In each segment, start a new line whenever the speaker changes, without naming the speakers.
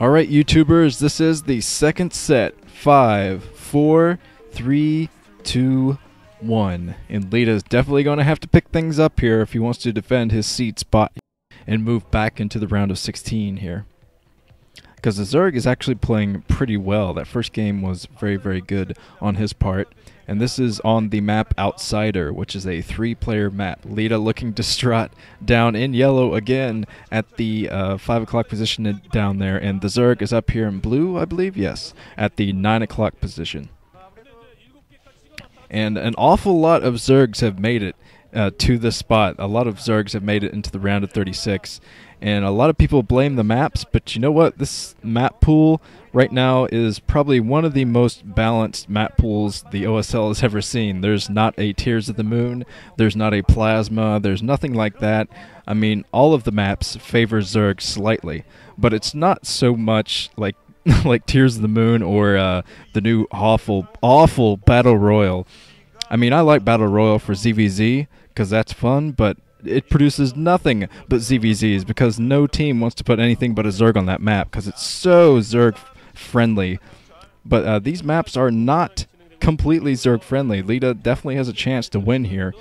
Alright, YouTubers, this is the second set. 5, 4, 3, 2, 1. And Leta's definitely going to have to pick things up here if he wants to defend his seed spot and move back into the round of 16 here. Because the Zerg is actually playing pretty well. That first game was very, very good on his part. And this is on the map Outsider, which is a 3-player map. Leta looking distraught down in yellow again at the 5 o'clock position down there. And the Zerg is up here in blue, I believe, yes, at the 9 o'clock position. And an awful lot of Zergs have made it to this spot. A lot of Zergs have made it into the round of 36. And a lot of people blame the maps, but you know what? This map pool right now is probably one of the most balanced map pools the OSL has ever seen. There's not a Tears of the Moon, there's not a Plasma, there's nothing like that. I mean, all of the maps favor Zerg slightly, but it's not so much like like Tears of the Moon or the new awful Battle Royal. I mean, I like Battle Royal for ZVZ because that's fun, but it produces nothing but ZVZs because no team wants to put anything but a Zerg on that map because it's so Zerg friendly. But these maps are not completely Zerg friendly. Leta definitely has a chance to win here.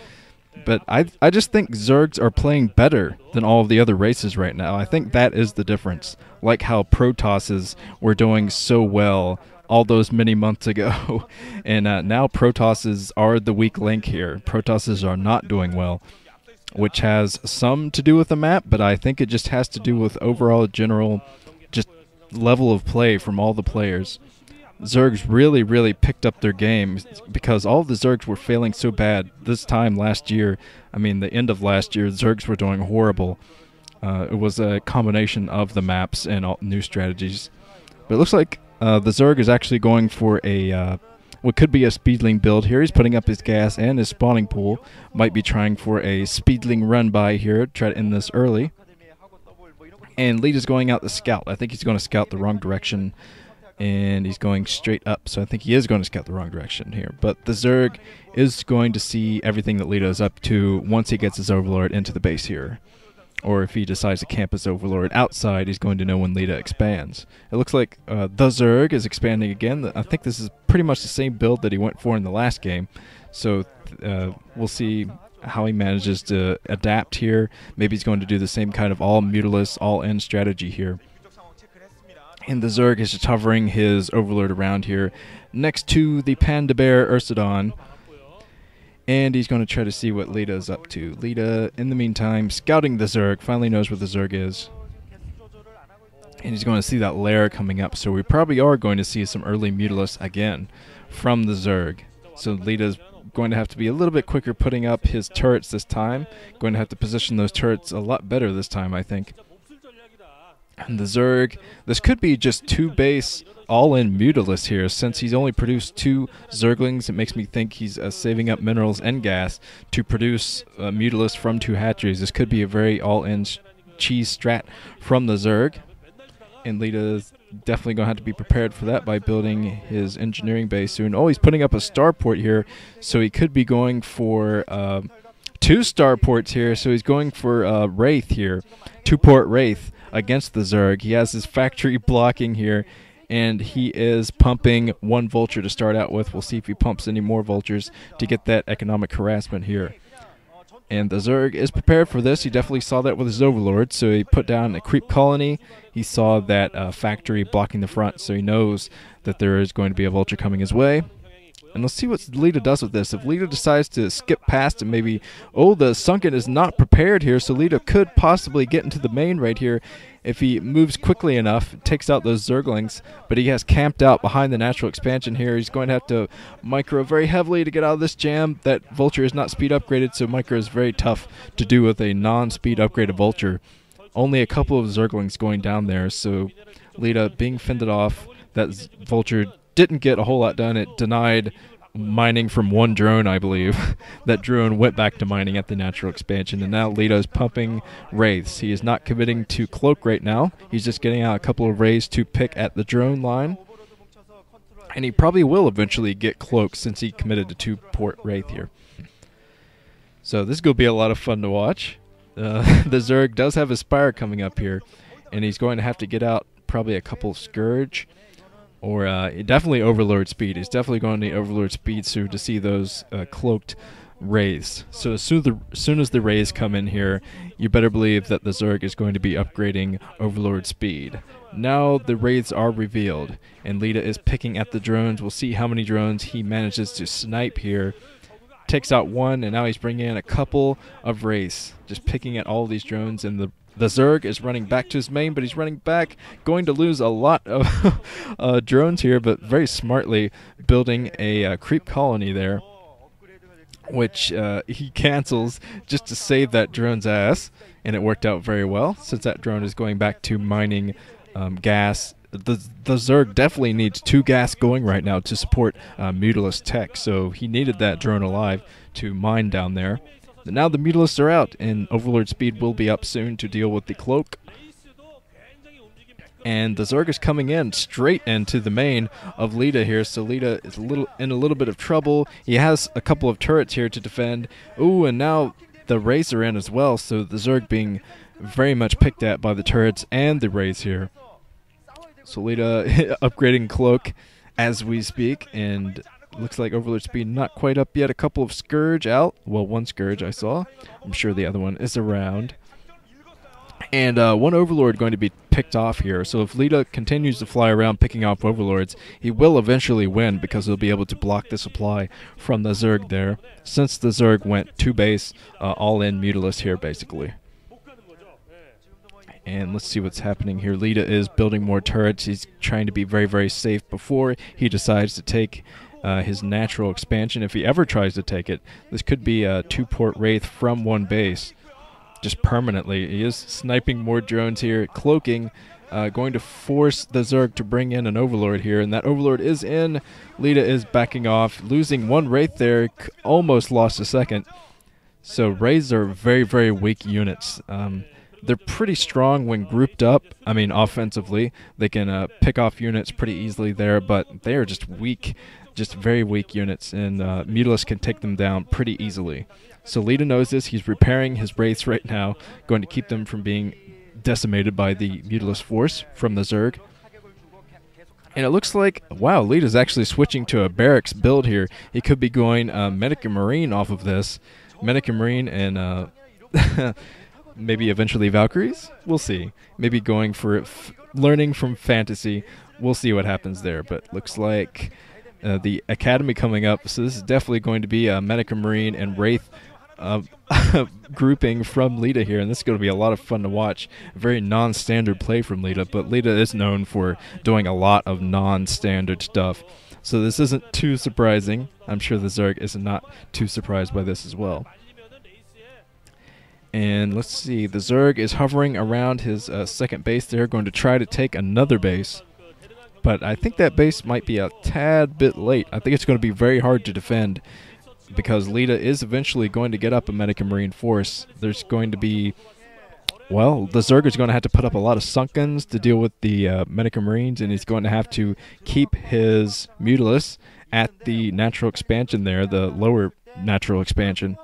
But I just think Zergs are playing better than all of the other races right now. I think that is the difference. Like how Protosses were doing so well all those many months ago. And now Protosses are the weak link here. Protosses are not doing well, which has some to do with the map, but I think it just has to do with overall general just level of play from all the players. Zergs really picked up their game because all of the Zergs were failing so bad this time last year. I mean, the end of last year, Zergs were doing horrible. It was a combination of the maps and all new strategies. But it looks like the Zerg is actually going for a what could be a speedling build here. He's putting up his gas and his spawning pool. Might be trying for a speedling run by here, try to end this early. And Leta's going out the scout. I think he's going to scout the wrong direction, and he's going straight up. So I think he is going to scout the wrong direction here. But the Zerg is going to see everything that Leta is up to once he gets his Overlord into the base here. Or if he decides to camp his Overlord outside, he's going to know when Leta expands. It looks like TheZerg is expanding again. I think this is pretty much the same build that he went for in the last game. So we'll see how he manages to adapt here. Maybe he's going to do the same kind of all-mutalist, all-in strategy here. And the Zerg is just hovering his Overlord around here next to the Panda Bear Ursidon. And he's going to try to see what Leta is up to. Leta, in the meantime, scouting the Zerg, finally knows where the Zerg is. And he's going to see that lair coming up, so we probably are going to see some early Mutalists again from the Zerg. So Leta's going to have to be a little bit quicker putting up his turrets this time. Going to have to position those turrets a lot better this time, I think. And the Zerg, this could be just 2 base all-in Mutalists here. Since he's only produced 2 Zerglings, it makes me think he's saving up minerals and gas to produce Mutalists from 2 hatcheries. This could be a very all-in cheese strat from the Zerg. And Leta's definitely going to have to be prepared for that by building his engineering base soon. Oh, he's putting up a starport here, so he could be going for 2 starports here. So he's going for Wraith here, 2-port Wraith against the Zerg. He has his factory blocking here, and he is pumping 1 vulture to start out with. We'll see if he pumps any more vultures to get that economic harassment here. And the Zerg is prepared for this. He definitely saw that with his Overlord, so he put down a creep colony. He saw that factory blocking the front, so he knows that there is going to be a vulture coming his way. And let's see what Leta does with this. If Leta decides to skip past and maybe, oh, the Sunken is not prepared here, so Leta could possibly get into the main right here if he moves quickly enough, takes out those Zerglings. But he has camped out behind the natural expansion here. He's going to have to micro very heavily to get out of this jam. That Vulture is not speed upgraded, so micro is very tough to do with a non-speed upgraded Vulture. Only a couple of Zerglings going down there, so Leta being fended off. That Vulture didn't get a whole lot done. It denied mining from 1 drone, I believe. That drone went back to mining at the natural expansion, and now Leta is pumping Wraiths. He is not committing to Cloak right now. He's just getting out a couple of Wraiths to pick at the drone line. And he probably will eventually get Cloak since he committed to 2-port Wraith here. So this is going to be a lot of fun to watch. The Zerg does have a Spire coming up here, and he's going to have to get out probably a couple Scourge, or definitely Overlord speed. He's definitely going to need Overlord speed soon to see those cloaked Wraiths. So as soon as the Wraiths come in here, you better believe that the Zerg is going to be upgrading Overlord speed. Now the Wraiths are revealed, and Leta is picking at the drones. We'll see how many drones he manages to snipe here. Takes out one, and now he's bringing in a couple of Wraiths, just picking at all these drones, and the Zerg is running back to his main, but he's running back, going to lose a lot of drones here, but very smartly building a creep colony there, which he cancels just to save that drone's ass, and it worked out very well, since that drone is going back to mining gas. The Zerg definitely needs 2 gas going right now to support Mutalisk tech, so he needed that drone alive to mine down there. But now the Mutalisks are out, and Overlord speed will be up soon to deal with the cloak. And the Zerg is coming in straight into the main of Leta here, so Leta is in a little bit of trouble. He has a couple of turrets here to defend. Ooh, and now the Wraiths are in as well, so the Zerg being very much picked at by the turrets and the Wraiths here. So Leta upgrading cloak as we speak, and looks like Overlord speed not quite up yet. A couple of Scourge out. Well, one Scourge I saw. I'm sure the other one is around. And one Overlord going to be picked off here. So if Leta continues to fly around picking off Overlords, he will eventually win because he'll be able to block the supply from the Zerg there. Since the Zerg went 2 base, all-in Mutalisk here basically. And let's see what's happening here. Leta is building more turrets. He's trying to be very, very safe before he decides to take his natural expansion. If he ever tries to take it, this could be a 2-port Wraith from 1 base. Just permanently. He is sniping more drones here, cloaking, going to force the Zerg to bring in an Overlord here, and that Overlord is in. Leta is backing off, losing 1 Wraith there, almost lost a second. So Wraiths are very, very weak units. They're pretty strong when grouped up. I mean, offensively, they can pick off units pretty easily there, but they are just weak, just very weak units, and Mutalisk can take them down pretty easily. So Leta knows this. He's repairing his Wraiths right now, going to keep them from being decimated by the Mutalisk force from the Zerg. And it looks like, wow, Leta's actually switching to a barracks build here. He could be going Medic and Marine off of this. Medic and Marine and maybe eventually Valkyries? We'll see. Maybe going for learning from fantasy. We'll see what happens there. But looks like the Academy coming up. So this is definitely going to be a Medic and Marine and Wraith grouping from Leta here, and this is going to be a lot of fun to watch. Very non-standard play from Leta, but Leta is known for doing a lot of non-standard stuff, so this isn't too surprising. I'm sure the Zerg is not too surprised by this as well. And let's see, the Zerg is hovering around his second base there, going to try to take another base, but I think that base might be a tad bit late. I think it's going to be very hard to defend, because Leta is eventually going to get up a Medic and Marine force. There's going to be, well, the Zerg is going to have to put up a lot of Sunkens to deal with the Medic and Marines, and he's going to have to keep his Mutalisks at the natural expansion there, the lower natural expansion.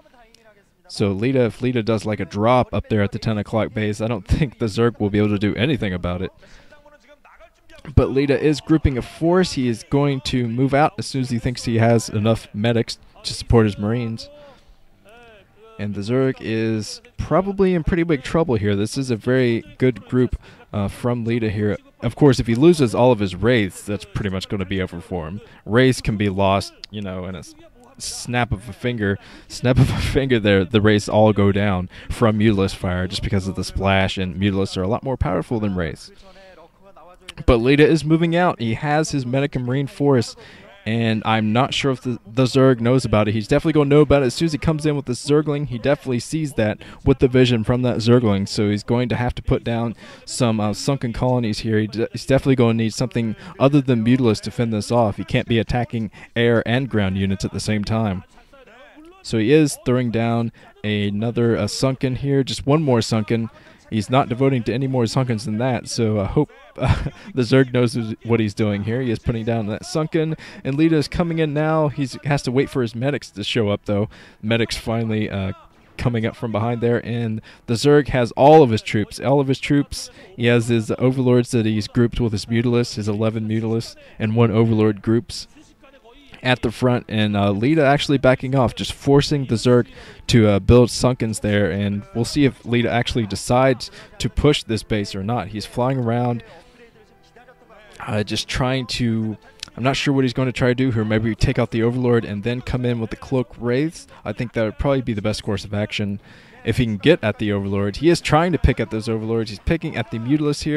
So Leta, if Leta does like a drop up there at the 10 o'clock base, I don't think the Zerg will be able to do anything about it. But Leta is grouping a force. He is going to move out as soon as he thinks he has enough medics to support his Marines. And the Zerg is probably in pretty big trouble here. This is a very good group from Leta here. Of course, if he loses all of his Wraiths, that's pretty much going to be over for him. Wraiths can be lost, you know, in a snap of a finger. Snap of a finger there, the Wraiths all go down from Mutalisk fire just because of the splash, and Mutalisks are a lot more powerful than Wraiths. But Leta is moving out. He has his Medic and Marine force, and I'm not sure if the Zerg knows about it. He's definitely going to know about it as soon as he comes in with the Zergling. He definitely sees that with the vision from that Zergling, so he's going to have to put down some sunken colonies here. He's definitely going to need something other than Mutalisk to fend this off. He can't be attacking air and ground units at the same time. So he is throwing down another sunken here, just one more sunken. He's not devoting to any more Sunkens than that, so I hope the Zerg knows what he's doing here. He is putting down that Sunken, and Leta is coming in now. He has to wait for his medics to show up, though. Medics finally coming up from behind there, and the Zerg has all of his troops. He has his overlords that he's grouped with his Mutalists, his 11 Mutalists, and 1 overlord groups at the front, and Leta actually backing off, just forcing the Zerg to build Sunkens there, and we'll see if Leta actually decides to push this base or not. He's flying around, just trying to... I'm not sure what he's going to try to do here. Maybe take out the Overlord and then come in with the Cloak Wraiths. I think that would probably be the best course of action if he can get at the Overlord. He is trying to pick at those Overlords. He's picking at the Mutalists here.